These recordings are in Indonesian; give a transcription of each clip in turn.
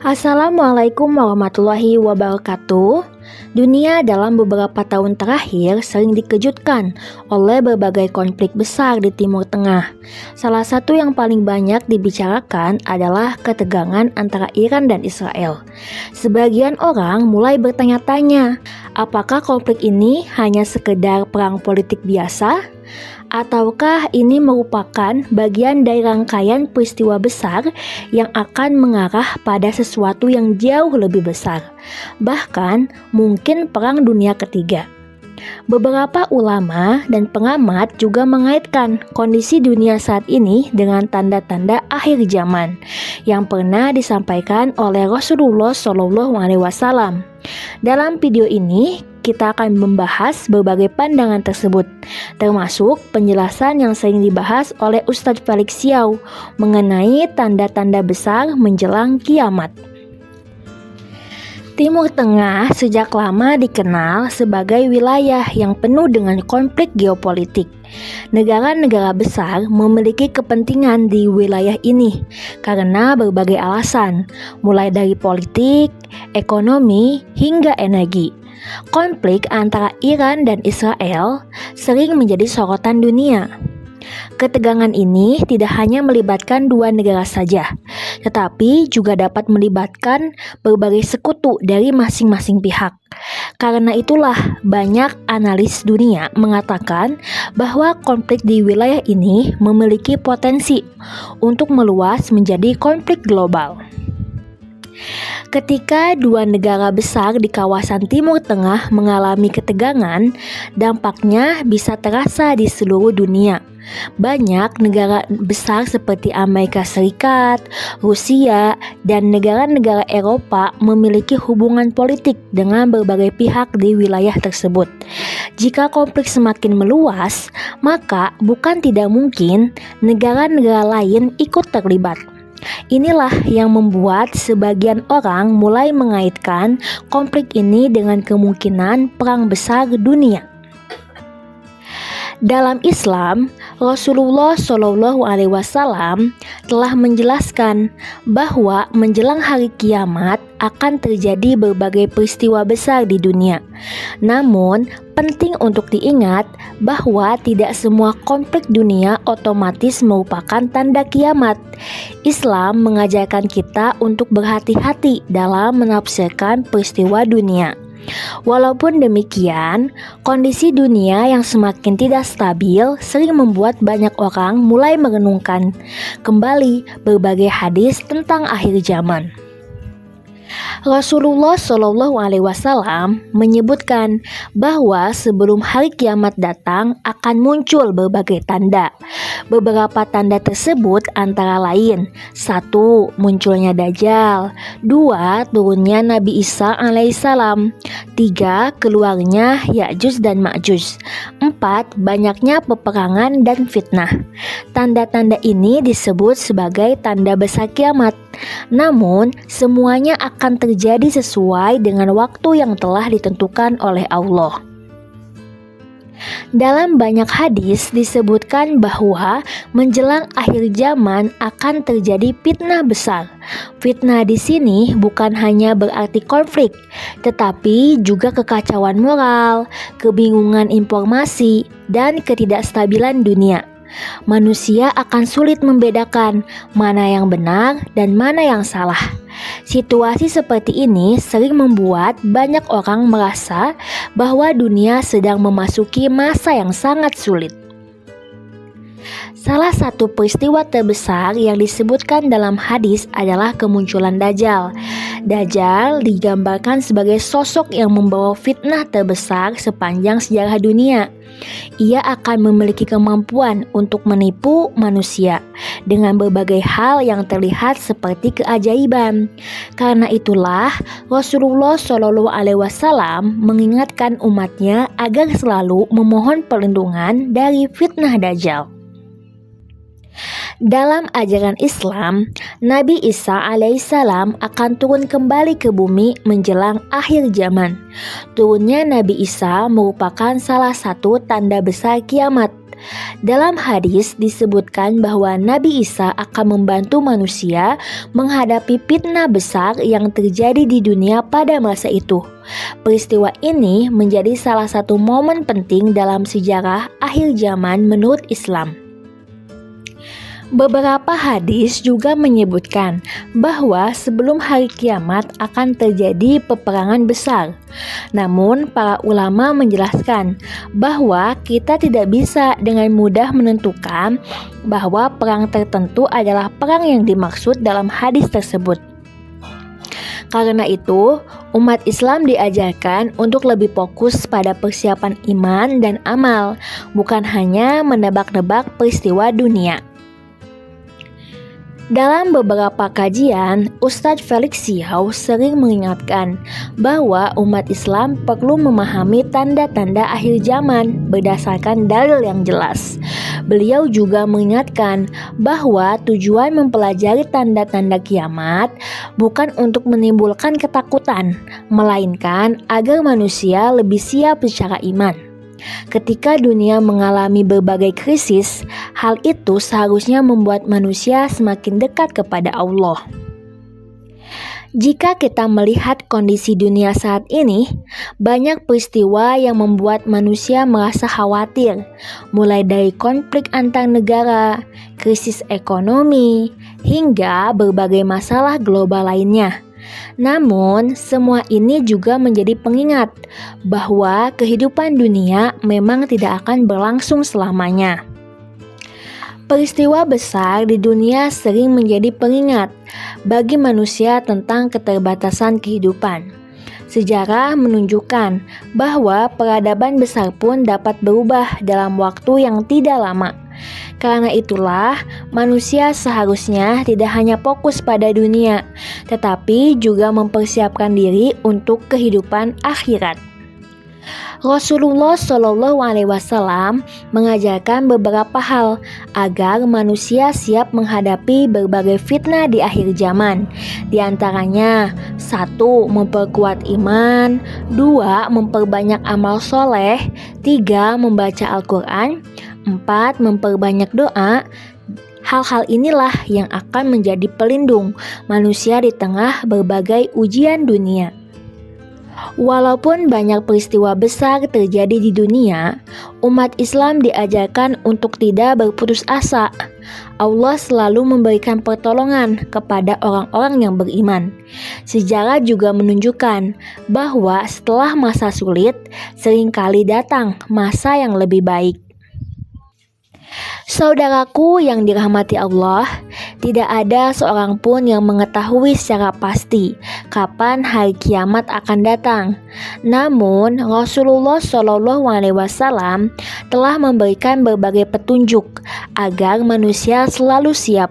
Assalamualaikum warahmatullahi wabarakatuh. Dunia dalam beberapa tahun terakhir sering dikejutkan oleh berbagai konflik besar di Timur Tengah. Salah satu yang paling banyak dibicarakan adalah ketegangan antara Iran dan Israel. Sebagian orang mulai bertanya-tanya, apakah konflik ini hanya sekedar perang politik biasa? Ataukah ini merupakan bagian dari rangkaian peristiwa besar yang akan mengarah pada sesuatu yang jauh lebih besar, bahkan mungkin Perang Dunia Ketiga? Beberapa ulama dan pengamat juga mengaitkan kondisi dunia saat ini dengan tanda-tanda akhir zaman yang pernah disampaikan oleh Rasulullah SAW. Dalam video ini, kita akan membahas berbagai pandangan tersebut, termasuk penjelasan yang sering dibahas oleh Ustadz Felix Xiao mengenai tanda-tanda besar menjelang kiamat. Timur Tengah sejak lama dikenal sebagai wilayah yang penuh dengan konflik geopolitik. Negara-negara besar memiliki kepentingan di wilayah ini karena berbagai alasan, mulai dari politik, ekonomi, hingga energi. Konflik antara Iran dan Israel sering menjadi sorotan dunia. Ketegangan ini tidak hanya melibatkan dua negara saja, tetapi juga dapat melibatkan berbagai sekutu dari masing-masing pihak. Karena itulah banyak analis dunia mengatakan bahwa konflik di wilayah ini memiliki potensi untuk meluas menjadi konflik global. Ketika dua negara besar di kawasan Timur Tengah mengalami ketegangan, dampaknya bisa terasa di seluruh dunia. Banyak negara besar seperti Amerika Serikat, Rusia, dan negara-negara Eropa memiliki hubungan politik dengan berbagai pihak di wilayah tersebut. Jika konflik semakin meluas, maka bukan tidak mungkin negara-negara lain ikut terlibat. Inilah yang membuat sebagian orang mulai mengaitkan konflik ini dengan kemungkinan perang besar dunia. Dalam Islam, Rasulullah SAW telah menjelaskan bahwa menjelang hari kiamat akan terjadi berbagai peristiwa besar di dunia. Namun, penting untuk diingat bahwa tidak semua konflik dunia otomatis merupakan tanda kiamat. Islam mengajarkan kita untuk berhati-hati dalam menafsirkan peristiwa dunia. Walaupun demikian, kondisi dunia yang semakin tidak stabil sering membuat banyak orang mulai merenungkan kembali berbagai hadis tentang akhir zaman. Rasulullah SAW menyebutkan bahwa sebelum hari kiamat datang akan muncul berbagai tanda. Beberapa tanda tersebut antara lain: 1. Munculnya Dajjal, 2. Turunnya Nabi Isa alaihissalam, 3. Keluarnya Ya'juj dan Ma'juj, 4. Banyaknya peperangan dan fitnah. Tanda-tanda ini disebut sebagai tanda besar kiamat. Namun, semuanya akan terjadi sesuai dengan waktu yang telah ditentukan oleh Allah. Dalam banyak hadis disebutkan bahwa menjelang akhir zaman akan terjadi fitnah besar. Fitnah di sini bukan hanya berarti konflik, tetapi juga kekacauan moral, kebingungan informasi, dan ketidakstabilan dunia. Manusia akan sulit membedakan mana yang benar dan mana yang salah. Situasi seperti ini sering membuat banyak orang merasa bahwa dunia sedang memasuki masa yang sangat sulit. Salah satu peristiwa terbesar yang disebutkan dalam hadis adalah kemunculan Dajjal. Dajjal digambarkan sebagai sosok yang membawa fitnah terbesar sepanjang sejarah dunia. Ia akan memiliki kemampuan untuk menipu manusia dengan berbagai hal yang terlihat seperti keajaiban. Karena itulah Rasulullah SAW mengingatkan umatnya agar selalu memohon perlindungan dari fitnah Dajjal. Dalam ajaran Islam, Nabi Isa alaihissalam akan turun kembali ke bumi menjelang akhir zaman. Turunnya Nabi Isa merupakan salah satu tanda besar kiamat. Dalam hadis disebutkan bahwa Nabi Isa akan membantu manusia menghadapi fitnah besar yang terjadi di dunia pada masa itu. Peristiwa ini menjadi salah satu momen penting dalam sejarah akhir zaman menurut Islam. Beberapa hadis juga menyebutkan bahwa sebelum hari kiamat akan terjadi peperangan besar. Namun, para ulama menjelaskan bahwa kita tidak bisa dengan mudah menentukan bahwa perang tertentu adalah perang yang dimaksud dalam hadis tersebut. Karena itu, umat Islam diajarkan untuk lebih fokus pada persiapan iman dan amal, bukan hanya menebak-nebak peristiwa dunia. Dalam beberapa kajian, Ustadz Felix Xiao sering mengingatkan bahwa umat Islam perlu memahami tanda-tanda akhir zaman berdasarkan dalil yang jelas. Beliau juga mengingatkan bahwa tujuan mempelajari tanda-tanda kiamat bukan untuk menimbulkan ketakutan, melainkan agar manusia lebih siap secara iman. Ketika dunia mengalami berbagai krisis, hal itu seharusnya membuat manusia semakin dekat kepada Allah. Jika kita melihat kondisi dunia saat ini, banyak peristiwa yang membuat manusia merasa khawatir, mulai dari konflik antar negara, krisis ekonomi, hingga berbagai masalah global lainnya. Namun, semua ini juga menjadi pengingat bahwa kehidupan dunia memang tidak akan berlangsung selamanya. Peristiwa besar di dunia sering menjadi pengingat bagi manusia tentang keterbatasan kehidupan. Sejarah menunjukkan bahwa peradaban besar pun dapat berubah dalam waktu yang tidak lama. Karena itulah, manusia seharusnya tidak hanya fokus pada dunia, tetapi juga mempersiapkan diri untuk kehidupan akhirat. Rasulullah SAW mengajarkan beberapa hal agar manusia siap menghadapi berbagai fitnah di akhir zaman. Di antaranya, 1. Memperkuat iman, 2. Memperbanyak amal soleh, 3. Membaca Al-Quran, 4. Memperbanyak doa. Hal-hal inilah yang akan menjadi pelindung manusia di tengah berbagai ujian dunia. Walaupun banyak peristiwa besar terjadi di dunia, umat Islam diajarkan untuk tidak berputus asa. Allah selalu memberikan pertolongan kepada orang-orang yang beriman. Sejarah juga menunjukkan bahwa setelah masa sulit, seringkali datang masa yang lebih baik. Saudaraku yang dirahmati Allah, tidak ada seorang pun yang mengetahui secara pasti kapan hari kiamat akan datang. Namun, Rasulullah SAW telah memberikan berbagai petunjuk agar manusia selalu siap.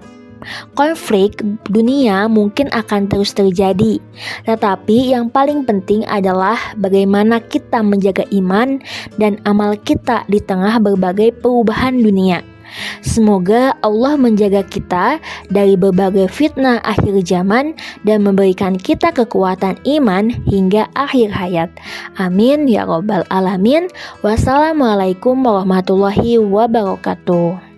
Konflik dunia mungkin akan terus terjadi, tetapi yang paling penting adalah bagaimana kita menjaga iman dan amal kita di tengah berbagai perubahan dunia. Semoga Allah menjaga kita dari berbagai fitnah akhir zaman dan memberikan kita kekuatan iman hingga akhir hayat. Amin ya rabbal alamin. Wassalamualaikum warahmatullahi wabarakatuh.